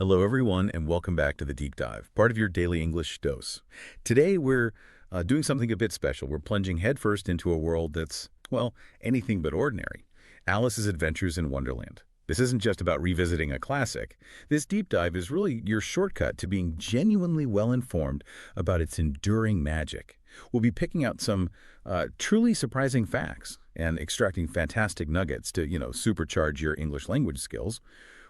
Hello, everyone, and welcome back to the Deep Dive, part of your daily English dose. Today, we're doing something a bit special. We're plunging headfirst into a world that's, well, anything but ordinary. Alice's Adventures in Wonderland. This isn't just about revisiting a classic. This deep dive is really your shortcut to being genuinely well-informed about its enduring magic. We'll be picking out some truly surprising facts and extracting fantastic nuggets to, supercharge your English language skills.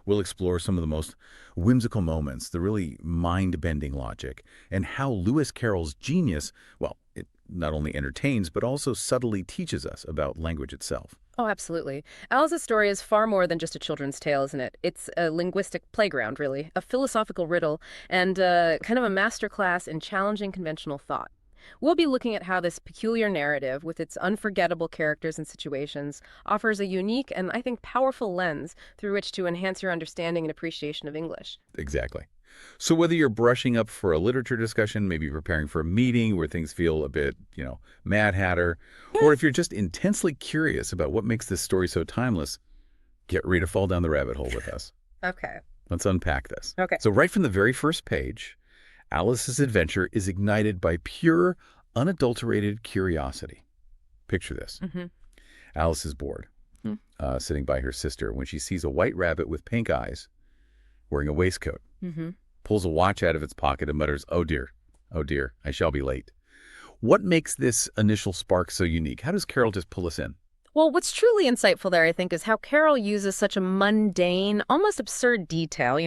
We'll explore some of the most whimsical moments, the really mind-bending logic, and how Lewis Carroll's genius, well, it not only entertains, but also subtly teaches us about language itself. Oh, absolutely. Alice's story is far more than just a children's tale, isn't it? It's a linguistic playground, really, a philosophical riddle, and kind of a masterclass in challenging conventional thought. We'll be looking at how this peculiar narrative, with its unforgettable characters and situations, offers a unique and, I think, powerful lens through which to enhance your understanding and appreciation of English. Exactly. So whether you're brushing up for a literature discussion, maybe preparing for a meeting where things feel a bit, Mad Hatter, or if you're just intensely curious about what makes this story so timeless, get ready to fall down the rabbit hole with us. Okay. Let's unpack this. Okay. So right from the very first page, Alice's adventure is ignited by pure, unadulterated curiosity. Picture this. Alice is bored, sitting by her sister when she sees a white rabbit with pink eyes wearing a waistcoat, pulls a watch out of its pocket and mutters, oh dear, I shall be late." What makes this initial spark so unique? How does Carol just pull us in? Well, what's truly insightful there, I think, is how Carol uses such a mundane, almost absurd detail,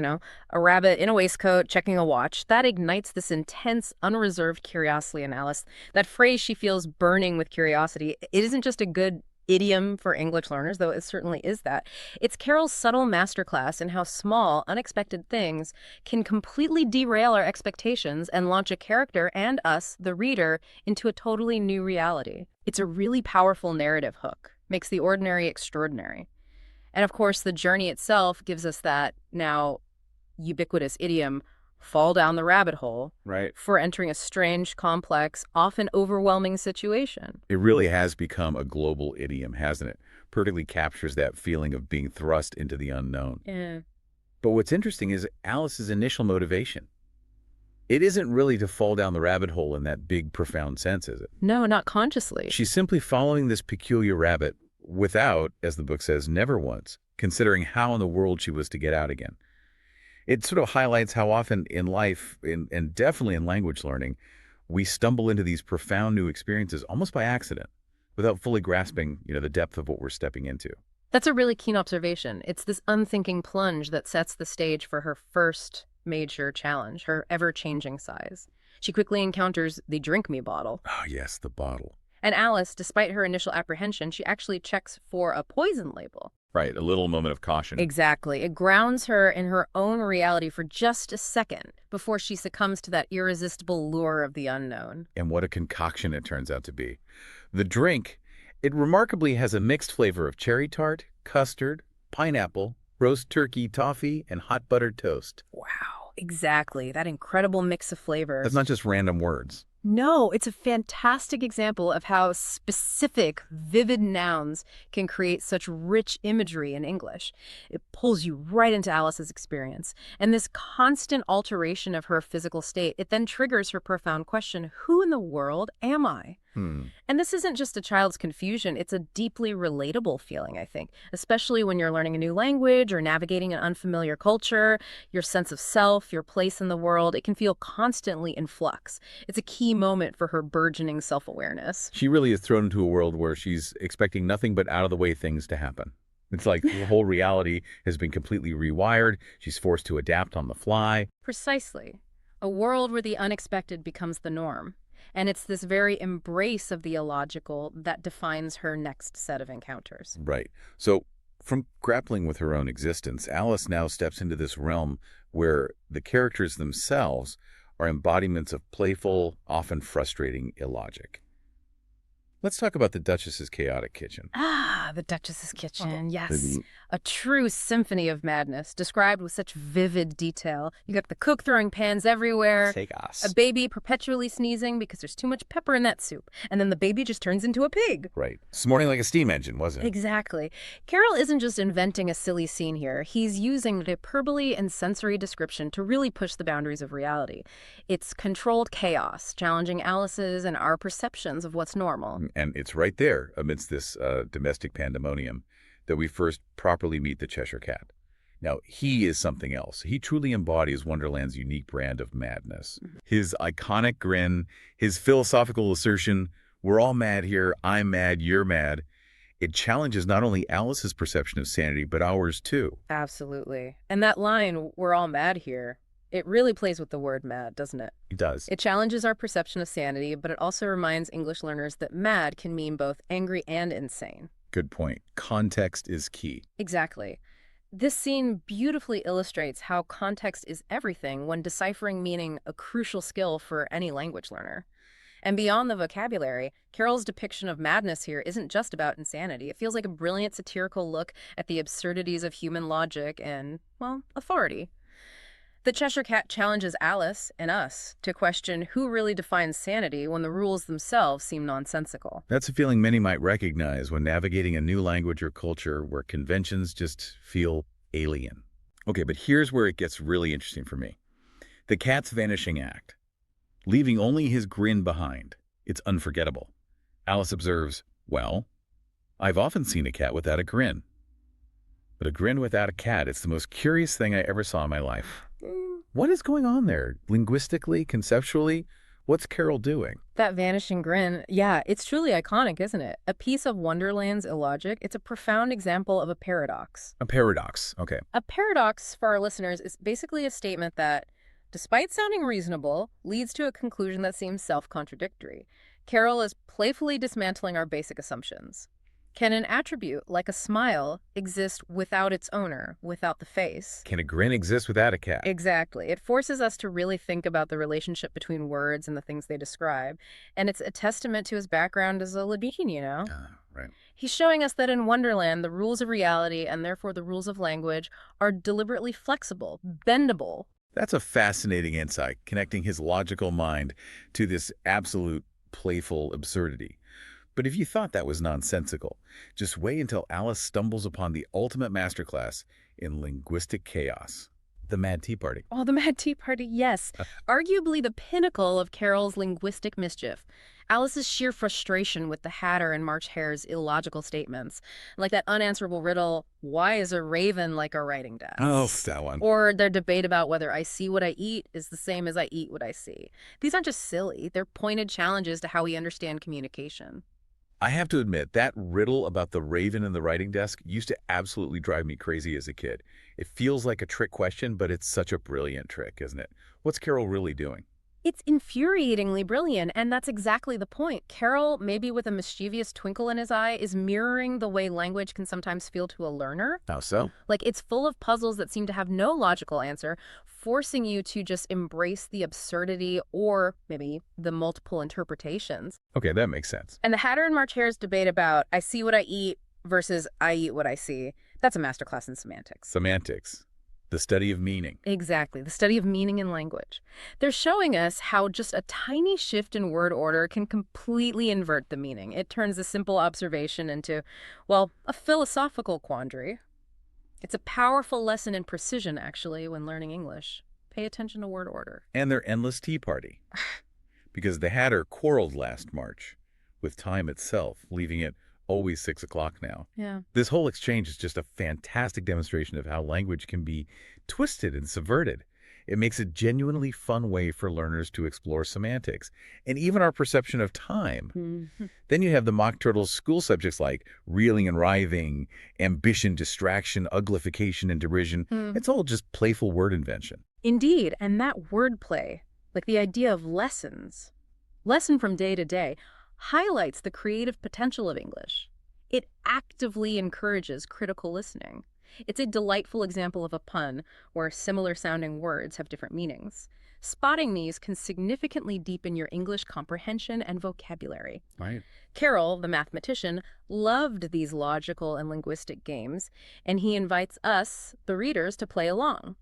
a rabbit in a waistcoat checking a watch. That ignites this intense, unreserved curiosity in Alice. That phrase, she feels burning with curiosity, it isn't just a good idiom for English learners, though it certainly is that. It's Carol's subtle masterclass in how small, unexpected things can completely derail our expectations and launch a character and us, the reader, into a totally new reality. It's a really powerful narrative hook. Makes the ordinary extraordinary. And of course, the journey itself gives us that now ubiquitous idiom, fall down the rabbit hole, Right. for entering a strange, complex, often overwhelming situation. It really has become a global idiom, hasn't it? Perfectly captures that feeling of being thrust into the unknown. Yeah. But what's interesting is Alice's initial motivation. It isn't really to fall down the rabbit hole in that big, profound sense, is it? No, not consciously. She's simply following this peculiar rabbit without, as the book says, never once, considering how in the world she was to get out again. It sort of highlights how often in life, and definitely in language learning, we stumble into these profound new experiences almost by accident, without fully grasping, the depth of what we're stepping into. That's a really keen observation. It's this unthinking plunge that sets the stage for her first major challenge, her ever-changing size. She quickly encounters the drink me bottle. Oh, yes, the bottle. And Alice, despite her initial apprehension, she actually checks for a poison label. Right, a little moment of caution. Exactly. It grounds her in her own reality for just a second before she succumbs to that irresistible lure of the unknown. And what a concoction it turns out to be. The drink, it remarkably has a mixed flavor of cherry tart, custard, pineapple, roast turkey, toffee, and hot buttered toast. Wow, exactly. That incredible mix of flavors. That's not just random words. No, it's a fantastic example of how specific, vivid nouns can create such rich imagery in English. It pulls you right into Alice's experience. And this constant alteration of her physical state, it then triggers her profound question, who in the world am I? And this isn't just a child's confusion, it's a deeply relatable feeling, I think, especially when you're learning a new language or navigating an unfamiliar culture. Your sense of self, your place in the world, it can feel constantly in flux. It's a key moment for her burgeoning self-awareness. She really is thrown into a world where she's expecting nothing but out-of-the-way things to happen. It's like her whole reality has been completely rewired. She's forced to adapt on the fly. Precisely. A world where the unexpected becomes the norm. And it's this very embrace of the illogical that defines her next set of encounters. Right. So from grappling with her own existence, Alice now steps into this realm where the characters themselves are embodiments of playful, often frustrating illogic. Let's talk about the Duchess's chaotic kitchen. Ah, the Duchess's kitchen, yes. Mhm. A true symphony of madness, described with such vivid detail. You got the cook throwing pans everywhere, a Chaos. baby perpetually sneezing because there's too much pepper in that soup, and then the baby just turns into a pig. Right. Snorting like a steam engine, wasn't it? Exactly. Carroll isn't just inventing a silly scene here. He's using hyperbole and sensory description to really push the boundaries of reality. It's controlled chaos, challenging Alice's and our perceptions of what's normal. And it's right there, amidst this domestic pandemonium, that we first properly meet the Cheshire Cat. Now, he is something else. He truly embodies Wonderland's unique brand of madness. His iconic grin, his philosophical assertion, we're all mad here, I'm mad, you're mad. It challenges not only Alice's perception of sanity, but ours too. Absolutely. And that line, we're all mad here, it really plays with the word mad, doesn't it? It does. It challenges our perception of sanity, but it also reminds English learners that mad can mean both angry and insane. Good point. Context is key. Exactly. This scene beautifully illustrates how context is everything when deciphering meaning, a crucial skill for any language learner. And beyond the vocabulary, Carroll's depiction of madness here isn't just about insanity. It feels like a brilliant satirical look at the absurdities of human logic and, well, authority. The Cheshire Cat challenges Alice and us to question who really defines sanity when the rules themselves seem nonsensical. That's a feeling many might recognize when navigating a new language or culture where conventions just feel alien. Okay, but here's where it gets really interesting for me. The cat's vanishing act, leaving only his grin behind. It's unforgettable. Alice observes, well, I've often seen a cat without a grin. But a grin without a cat, it's the most curious thing I ever saw in my life. What is going on there? Linguistically, conceptually? What's Carroll doing? That vanishing grin, yeah, it's truly iconic, isn't it? A piece of Wonderland's illogic. It's a profound example of a paradox. A paradox. Okay. A paradox, for our listeners, is basically a statement that, despite sounding reasonable, leads to a conclusion that seems self-contradictory. Carroll is playfully dismantling our basic assumptions. Can an attribute, like a smile, exist without its owner, without the face? Can a grin exist without a cat? Exactly. It forces us to really think about the relationship between words and the things they describe. And it's a testament to his background as a Labine, you know? Right. He's showing us that in Wonderland, the rules of reality, and therefore the rules of language, are deliberately flexible, bendable. That's a fascinating insight, connecting his logical mind to this absolute playful absurdity. But if you thought that was nonsensical, just wait until Alice stumbles upon the ultimate masterclass in linguistic chaos, the Mad Tea Party. Oh, the Mad Tea Party, yes. Arguably the pinnacle of Carroll's linguistic mischief. Alice's sheer frustration with the Hatter and March Hare's illogical statements. Like that unanswerable riddle, why is a raven like a writing desk? Oh, that one. Or their debate about whether I see what I eat is the same as I eat what I see. These aren't just silly, they're pointed challenges to how we understand communication. I have to admit, that riddle about the raven and the writing desk used to absolutely drive me crazy as a kid. It feels like a trick question, but it's such a brilliant trick, isn't it? What's Carroll really doing? It's infuriatingly brilliant, and that's exactly the point. Carroll, maybe with a mischievous twinkle in his eye, is mirroring the way language can sometimes feel to a learner. How so? Like, it's full of puzzles that seem to have no logical answer, forcing you to just embrace the absurdity or maybe the multiple interpretations. Okay, that makes sense. And the Hatter and March Hare's debate about I see what I eat versus I eat what I see, that's a masterclass in semantics. Semantics. The study of meaning. Exactly, the study of meaning in language. They're showing us how just a tiny shift in word order can completely invert the meaning. It turns a simple observation into, well, a philosophical quandary. It's a powerful lesson in precision, actually, when learning English. Pay attention to word order. And their endless tea party. Because the Hatter quarreled last March with time itself, leaving it always 6 o'clock now. Yeah. This whole exchange is just a fantastic demonstration of how language can be twisted and subverted. It makes a genuinely fun way for learners to explore semantics and even our perception of time. Mm-hmm. Then you have the Mock Turtle's school subjects like reeling and writhing, ambition, distraction, uglification, and derision. It's all just playful word invention. Indeed, and that wordplay, like the idea of lessons, lesson from day to day, highlights the creative potential of English. It actively encourages critical listening. It's a delightful example of a pun where similar-sounding words have different meanings. Spotting these can significantly deepen your English comprehension and vocabulary. Right. Carroll, the mathematician, loved these logical and linguistic games, and he invites us, the readers, to play along.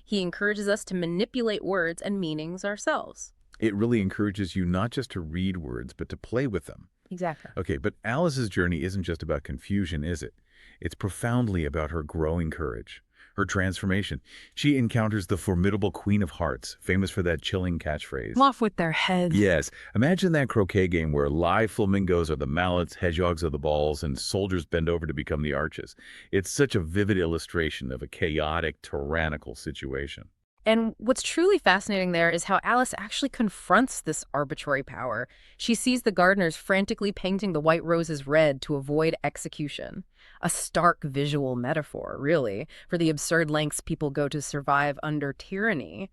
He encourages us to manipulate words and meanings ourselves. It really encourages you not just to read words, but to play with them. Exactly. Okay, but Alice's journey isn't just about confusion, is it? It's profoundly about her growing courage, her transformation. She encounters the formidable Queen of Hearts, famous for that chilling catchphrase. Off with their heads. Yes, imagine that croquet game where live flamingos are the mallets, hedgehogs are the balls, and soldiers bend over to become the arches. It's such a vivid illustration of a chaotic, tyrannical situation. And what's truly fascinating there is how Alice actually confronts this arbitrary power. She sees the gardeners frantically painting the white roses red to avoid execution. A stark visual metaphor, really, for the absurd lengths people go to survive under tyranny.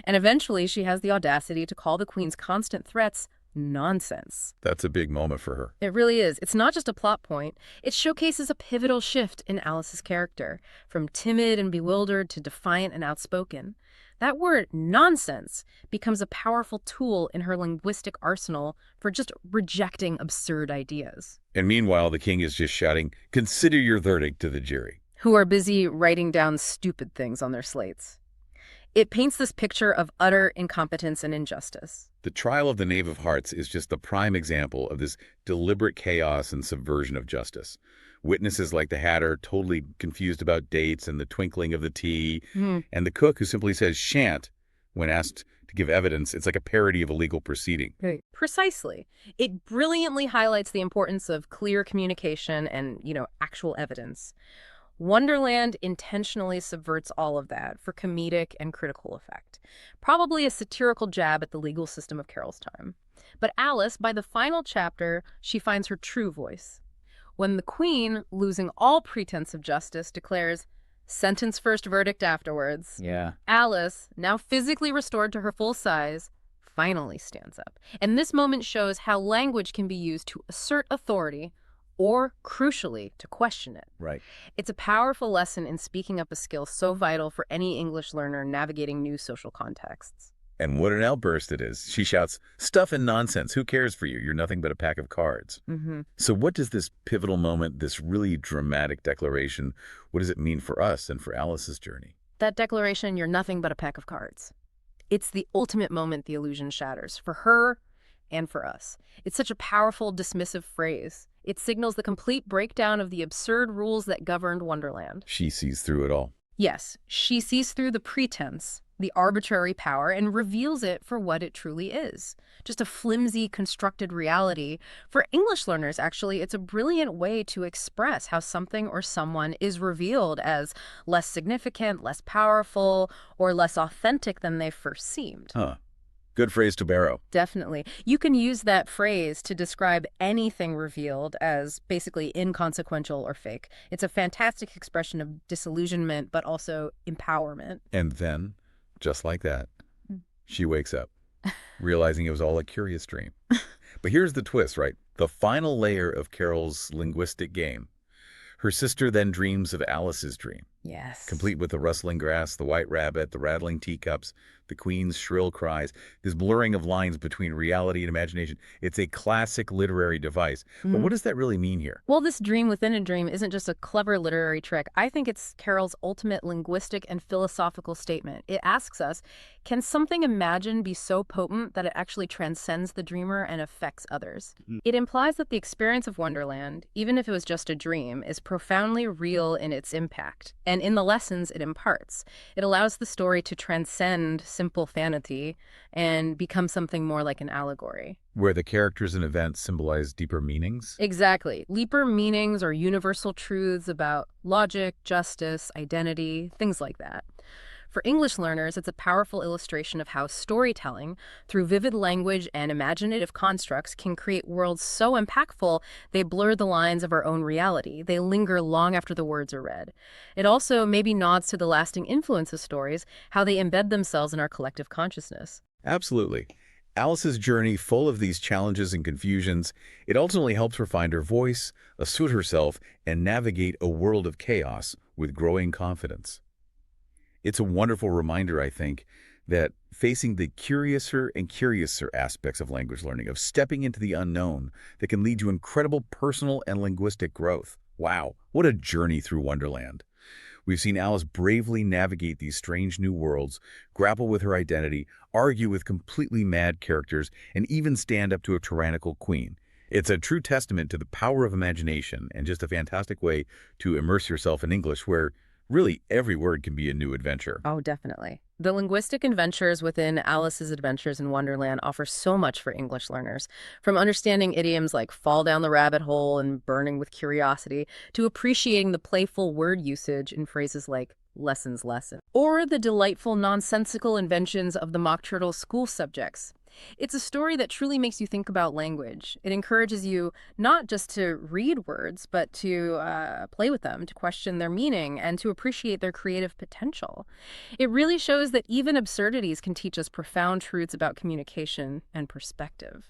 And eventually she has the audacity to call the Queen's constant threats nonsense. That's a big moment for her. It really is. It's not just a plot point. It showcases a pivotal shift in Alice's character, from timid and bewildered to defiant and outspoken. That word, nonsense, becomes a powerful tool in her linguistic arsenal for just rejecting absurd ideas. And meanwhile, the king is just shouting, "Consider your verdict," to the jury. Who are busy writing down stupid things on their slates. It paints this picture of utter incompetence and injustice. The trial of the Knave of Hearts is just the prime example of this deliberate chaos and subversion of justice. Witnesses like the Hatter, totally confused about dates and the twinkling of the tea, and the cook who simply says "shan't" when asked to give evidence. It's like a parody of a legal proceeding. Right. Precisely. It brilliantly highlights the importance of clear communication and, actual evidence. Wonderland intentionally subverts all of that for comedic and critical effect. Probably a satirical jab at the legal system of Carroll's time. But Alice, by the final chapter, she finds her true voice. When the Queen, losing all pretense of justice, declares, "Sentence first, verdict afterwards," Yeah. Alice, now physically restored to her full size, finally stands up. And this moment shows how language can be used to assert authority or, crucially, to question it. Right. It's a powerful lesson in speaking up a skill so vital for any English learner navigating new social contexts. And what an outburst it is. She shouts, "Stuff and nonsense. Who cares for you? You're nothing but a pack of cards." So what does this pivotal moment, this really dramatic declaration, what does it mean for us and for Alice's journey? That declaration, "You're nothing but a pack of cards." It's the ultimate moment the illusion shatters, for her and for us. It's such a powerful, dismissive phrase. It signals the complete breakdown of the absurd rules that governed Wonderland. She sees through it all. Yes, she sees through the pretense, the arbitrary power, and reveals it for what it truly is. Just a flimsy, constructed reality. For English learners, actually, it's a brilliant way to express how something or someone is revealed as less significant, less powerful, or less authentic than they first seemed. Huh. Good phrase to borrow. Definitely. You can use that phrase to describe anything revealed as basically inconsequential or fake. It's a fantastic expression of disillusionment, but also empowerment. And then, just like that, she wakes up, realizing it was all a curious dream. But here's the twist, right? The final layer of Carol's linguistic game. Her sister then dreams of Alice's dream, Yes. complete with the rustling grass, the white rabbit, the rattling teacups, the Queen's shrill cries, this blurring of lines between reality and imagination. It's a classic literary device. But what does that really mean here? Well, this dream within a dream isn't just a clever literary trick. I think it's Carroll's ultimate linguistic and philosophical statement. It asks us, can something imagined be so potent that it actually transcends the dreamer and affects others? It implies that the experience of Wonderland, even if it was just a dream, is profoundly real in its impact and in the lessons it imparts. It allows the story to transcend simple vanity and become something more like an allegory. Where the characters and events symbolize deeper meanings? Exactly. Deeper meanings or universal truths about logic, justice, identity, things like that. For English learners, it's a powerful illustration of how storytelling, through vivid language and imaginative constructs, can create worlds so impactful they blur the lines of our own reality. They linger long after the words are read. It also maybe nods to the lasting influence of stories, how they embed themselves in our collective consciousness. Absolutely. Alice's journey, full of these challenges and confusions, it ultimately helps her find her voice, assert herself, and navigate a world of chaos with growing confidence. It's a wonderful reminder, I think, that facing the curiouser aspects of language learning, of stepping into the unknown, that can lead to incredible personal and linguistic growth. Wow, what a journey through Wonderland. We've seen Alice bravely navigate these strange new worlds, grapple with her identity, argue with completely mad characters, and even stand up to a tyrannical queen. It's a true testament to the power of imagination and just a fantastic way to immerse yourself in English where really every word can be a new adventure. Oh, definitely. The linguistic adventures within Alice's Adventures in Wonderland offer so much for English learners, from understanding idioms like fall down the rabbit hole and burning with curiosity, to appreciating the playful word usage in phrases like lessons lesson, or the delightful nonsensical inventions of the Mock Turtle school subjects. It's a story that truly makes you think about language. It encourages you not just to read words, but to play with them, to question their meaning, and to appreciate their creative potential. It really shows that even absurdities can teach us profound truths about communication and perspective.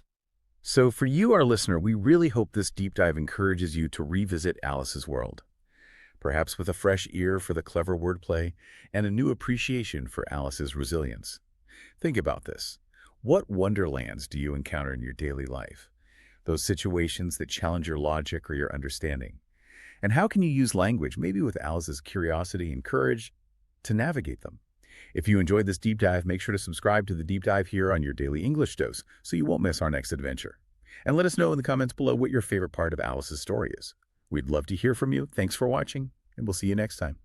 So for you, our listener, we really hope this deep dive encourages you to revisit Alice's world, perhaps with a fresh ear for the clever wordplay and a new appreciation for Alice's resilience. Think about this. What wonderlands do you encounter in your daily life? Those situations that challenge your logic or your understanding? And how can you use language, maybe with Alice's curiosity and courage, to navigate them? If you enjoyed this deep dive, make sure to subscribe to the deep dive here on your daily English dose so you won't miss our next adventure. And let us know in the comments below what your favorite part of Alice's story is. We'd love to hear from you. Thanks for watching, and we'll see you next time.